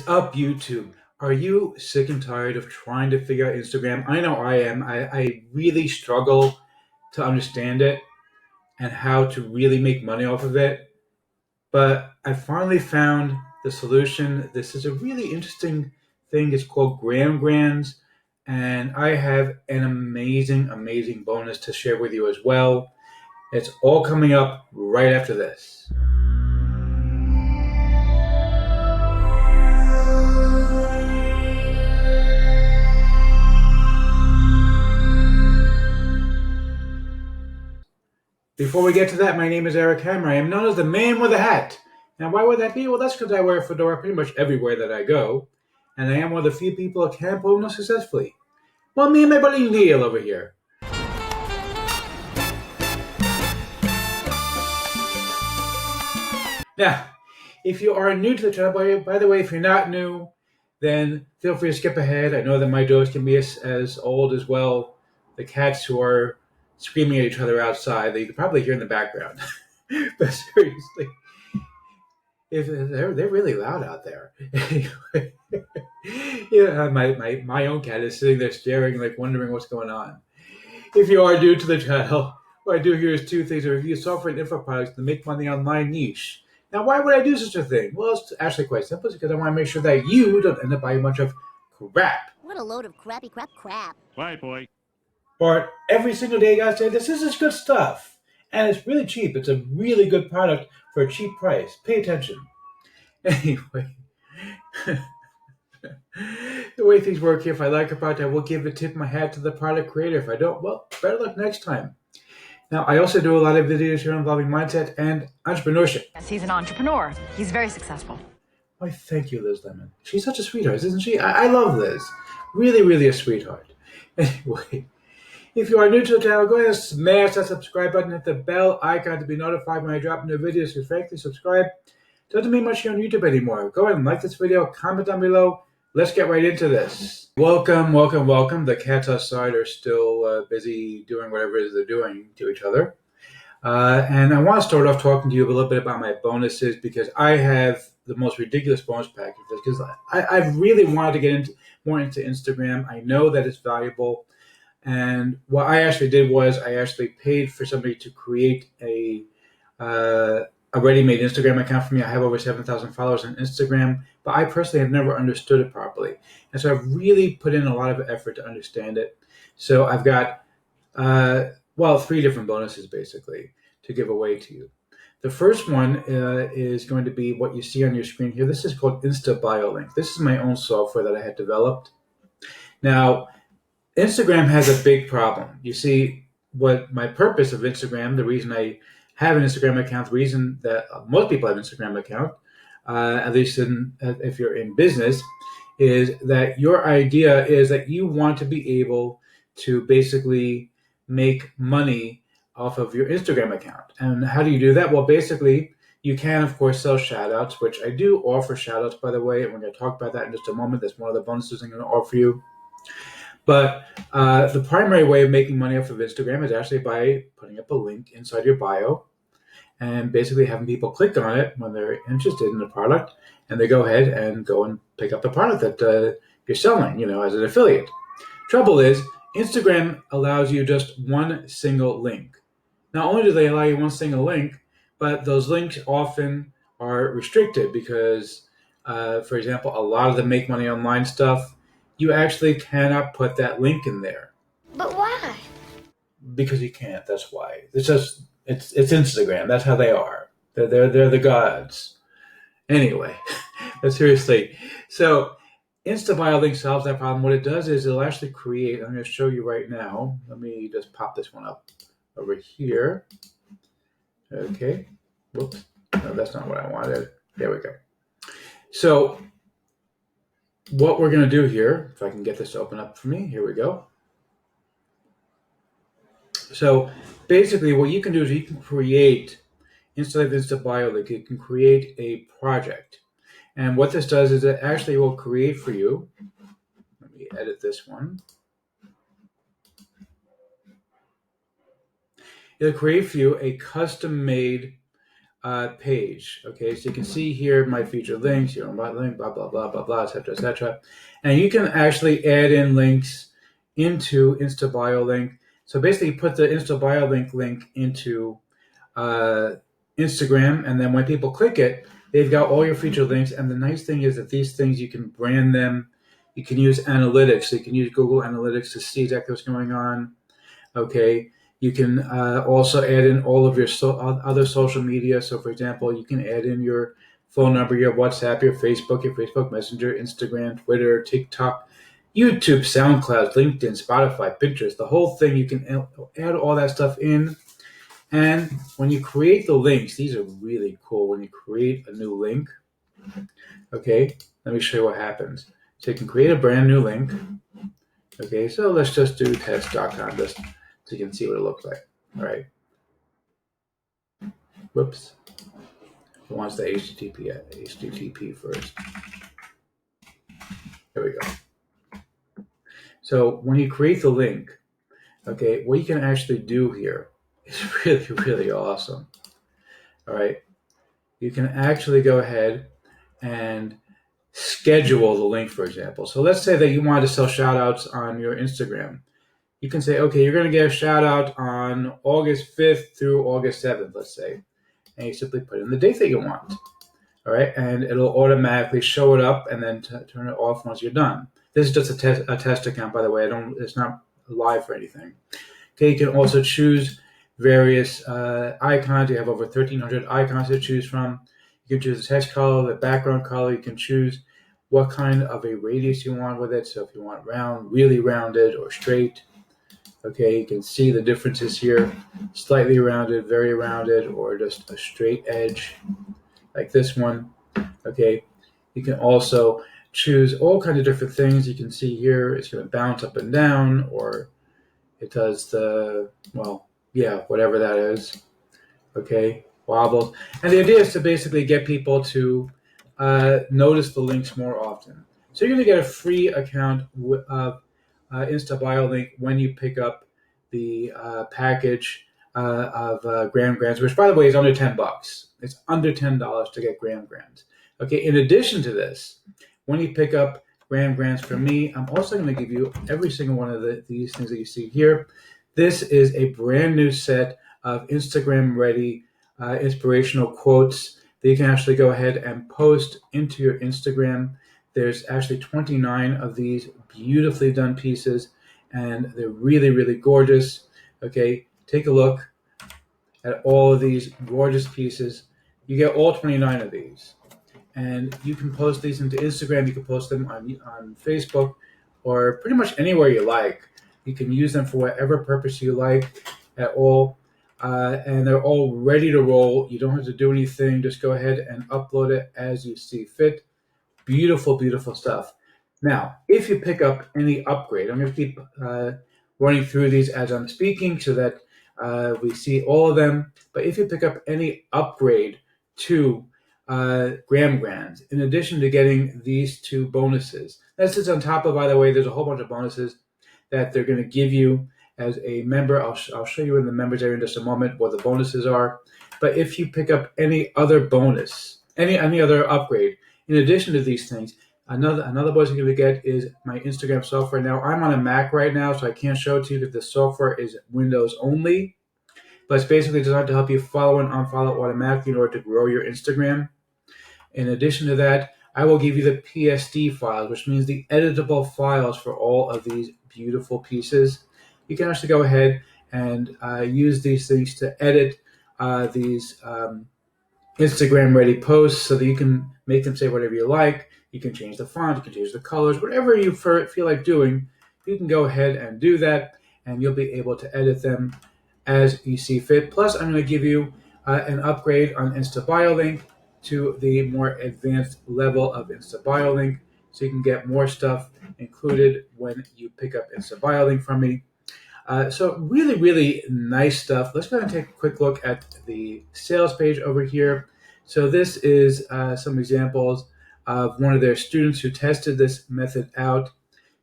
is up, YouTube? Are you sick and tired of trying to figure out Instagram? I know I am. I really struggle to understand it and how to really make money off of it. But I finally found the solution. This is a really interesting thing. It's called Gram Grams. And I have an amazing, amazing bonus to share with you as well. It's all coming up right after this. Before we get to that, my name is Eric Hammer. I am known as the man with a hat. Now, why would that be? Well, that's because I wear a fedora pretty much everywhere that I go, and I am one of the few people that can pull them successfully. Well, me and my buddy Neil over here. Now, if you are new to the channel, by the way, if you're not new, then feel free to skip ahead. I know that my dogs can be as old as well. The cats who are screaming at each other outside that you can probably hear in the background. But seriously, if they're really loud out there. Anyway, yeah, my own cat is sitting there staring, like wondering what's going on. If you are new to the channel, what I do here is two things: I review software and info products to make money online niche. Now, why would I do such a thing? Well, it's actually quite simple. It's because I want to make sure that you don't end up buying a bunch of crap. What a load of crappy crap. Bye, boy. But every single day, guys say this is good stuff, and it's really cheap. It's a really good product for a cheap price. Pay attention. Anyway, the way things work here, if I like a product, I will give a tip of my hat to the product creator. If I don't, well, better luck next time. Now, I also do a lot of videos here involving mindset and entrepreneurship. Yes, he's an entrepreneur. He's very successful. Why, thank you, Liz Lemon. She's such a sweetheart, isn't she? I love Liz. Really, really a sweetheart. Anyway, if you are new to the channel, go ahead and smash that subscribe button, hit the bell icon to be notified when I drop new videos, because frankly, subscribe doesn't mean much here on YouTube anymore. Go ahead and like this video, comment down below. Let's get right into this. Welcome, welcome, welcome. The cats outside are still busy doing whatever it is they're doing to each other. And I want to start off talking to you a little bit about my bonuses, because I have the most ridiculous bonus package, because I really wanted to get more into Instagram. I know that it's valuable. And what I actually did was I actually paid for somebody to create a ready-made Instagram account for me. I have over 7,000 followers on Instagram, but I personally have never understood it properly. And so I've really put in a lot of effort to understand it. So I've got, three different bonuses basically to give away to you. The first one is going to be what you see on your screen here. This is called Insta BioLink. This is my own software that I had developed. Now, Instagram has a big problem. You see, what my purpose of Instagram, the reason I have an Instagram account, the reason that most people have an Instagram account, at least if you're in business, is that your idea is that you want to be able to basically make money off of your Instagram account. And how do you do that? Well, basically, you can, of course, sell shout-outs, which I do offer shout-outs, by the way, and we're going to talk about that in just a moment. That's one of the bonuses I'm going to offer you. But the primary way of making money off of Instagram is actually by putting up a link inside your bio and basically having people click on it when they're interested in the product, and they go ahead and go and pick up the product that you're selling, as an affiliate. Trouble is, Instagram allows you just one single link. Not only do they allow you one single link, but those links often are restricted because, for example, a lot of the make money online stuff, you actually cannot put that link in there. But why? Because you can't. That's why. It's Instagram. That's how they are. They're the gods. Anyway, but seriously, so Insta BioLink solves that problem. What it does is it'll actually create. I'm going to show you right now. Let me just pop this one up over here. Okay. Whoops. No, that's not what I wanted. There we go. So what we're going to do here, if I can get this to open up for me, here we go. So basically what you can do is you can create, instead of Insta BioLink, you can create a project. And what this does is it actually will create for you, let me edit this one. It'll create for you a custom-made page. Okay, so you can see here my featured links, my link, blah blah blah blah blah, etc. etc. And you can actually add in links into InstaBio link. So basically, you put the InstaBio link into uh, Instagram, and then when people click it, they've got all your featured links. And the nice thing is that these things you can brand them. You can use analytics. So you can use Google Analytics to see exactly what's going on. Okay, you can also add in all of your other social media. So, for example, you can add in your phone number, your WhatsApp, your Facebook Messenger, Instagram, Twitter, TikTok, YouTube, SoundCloud, LinkedIn, Spotify, Pinterest, the whole thing. You can add all that stuff in. And when you create the links, these are really cool. When you create a new link, okay, let me show you what happens. So you can create a brand new link. Okay, so let's just do test.com just so you can see what it looks like. All right. Whoops. It wants the HTTP first. There we go. So when you create the link, okay, what you can actually do here is really, really awesome. All right. You can actually go ahead and schedule the link, for example. So let's say that you want to sell shout outs on your Instagram. You can say, okay, you're going to get a shout out on August 5th through August 7th, let's say. And you simply put in the date that you want. All right, and it'll automatically show it up and then turn it off once you're done. This is just a test account, by the way. It's not live for anything. Okay, you can also choose various icons. You have over 1,300 icons to choose from. You can choose the text color, the background color. You can choose what kind of a radius you want with it. So if you want round, really rounded, or straight. Okay, you can see the differences here. Slightly rounded, very rounded, or just a straight edge like this one. Okay, you can also choose all kinds of different things. You can see here it's going to bounce up and down, or it does whatever that is. Okay, wobbles. And the idea is to basically get people to notice the links more often. So you're going to get a free account of InstaBio link when you pick up the package of Graham Grants, which, by the way, is under $10. It's under $10 to get Graham Grants. Okay, in addition to this, when you pick up Graham Grants from me, I'm also going to give you every single one of these things that you see here. This is a brand new set of Instagram-ready inspirational quotes that you can actually go ahead and post into your Instagram. There's actually 29 of these beautifully done pieces, and they're really, really gorgeous. Okay, take a look at all of these gorgeous pieces. You get all 29 of these, and you can post these into Instagram. You can post them on Facebook, or pretty much anywhere you like. You can use them for whatever purpose you like at all, and they're all ready to roll. You don't have to do anything. Just go ahead and upload it as you see fit. Beautiful, beautiful stuff. Now, if you pick up any upgrade, I'm going to keep running through these as I'm speaking so that we see all of them. But if you pick up any upgrade to Graham Grants, in addition to getting these two bonuses, this is on top of, by the way, there's a whole bunch of bonuses that they're going to give you as a member. I'll show you in the members area in just a moment what the bonuses are. But if you pick up any other bonus, any other upgrade, in addition to these things, another bonus you're going to get is my Instagram software. Now, I'm on a Mac right now, so I can't show it to you because the software is Windows only. But it's basically designed to help you follow and unfollow automatically in order to grow your Instagram. In addition to that, I will give you the PSD files, which means the editable files for all of these beautiful pieces. You can actually go ahead and use these things to edit these Instagram ready posts so that you can make them say whatever you like. You can change the font, you can change the colors, whatever you feel like doing, you can go ahead and do that, and you'll be able to edit them as you see fit. Plus, I'm going to give you an upgrade on InstaBioLink to the more advanced level of InstaBioLink, so you can get more stuff included when you pick up InstaBioLink from me. So really, really nice stuff. Let's go ahead and take a quick look at the sales page over here. So this is some examples of one of their students who tested this method out.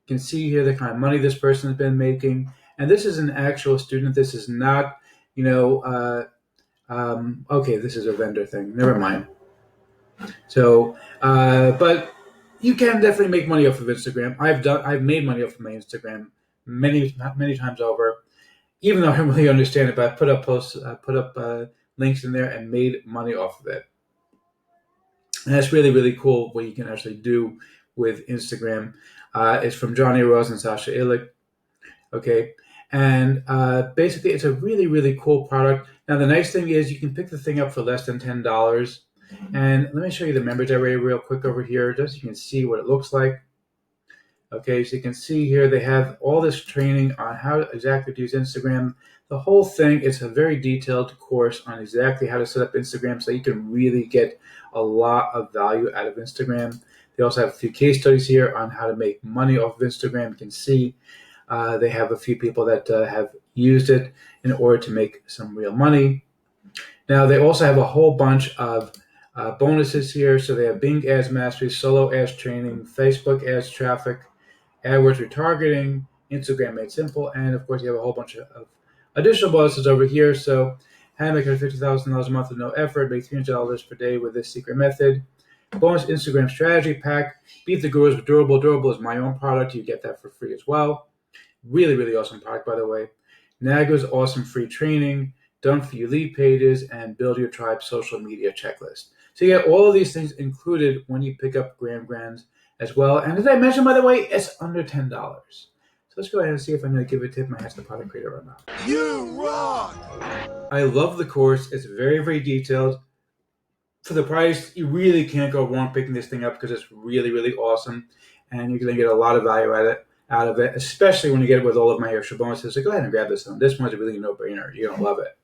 You can see here the kind of money this person has been making. And this is an actual student. This is not, Okay, this is a vendor thing. Never mind. So, but you can definitely make money off of Instagram. I've made money off of my Instagram many times over. Even though I don't really understand it, but I put up posts, put up links in there, and made money off of it. And that's really cool what you can actually do with Instagram. It's from Johnny Ross and Sasha Illich. Okay, and basically it's a really cool product. Now the nice thing is you can pick the thing up for less than $10. And let me show you the members area real quick over here, just so you can see what it looks like. Okay, so you can see here they have all this training on how exactly to use Instagram. The whole thing is a very detailed course on exactly how to set up Instagram so you can really get a lot of value out of Instagram. They also have a few case studies here on how to make money off of Instagram. You can see they have a few people that have used it in order to make some real money. Now, they also have a whole bunch of bonuses here. So they have Bing Ads Mastery, Solo Ads Training, Facebook Ads Traffic, AdWords Retargeting, Instagram Made Simple, and of course you have a whole bunch of additional bonuses over here. So how to make $50,000 a month with no effort, make $300 per day with this secret method. Bonus Instagram Strategy Pack, Beat the Gurus with Durable. Durable is my own product. You get that for free as well. Really awesome product, by the way. Naga's awesome free training, done for you lead pages, and build your tribe social media checklist. So you get all of these things included when you pick up Grams as well. And as I mentioned, by the way, it's under $10. So let's go ahead and see if I'm going to give a tip my Ask the Product Creator or not. You rock! I love the course. It's very detailed. For the price, you really can't go wrong picking this thing up because it's really awesome. And you're going to get a lot of value out of it, especially when you get it with all of my extra bonuses. So go ahead and grab this one. This one's a really no-brainer. You're going to love it.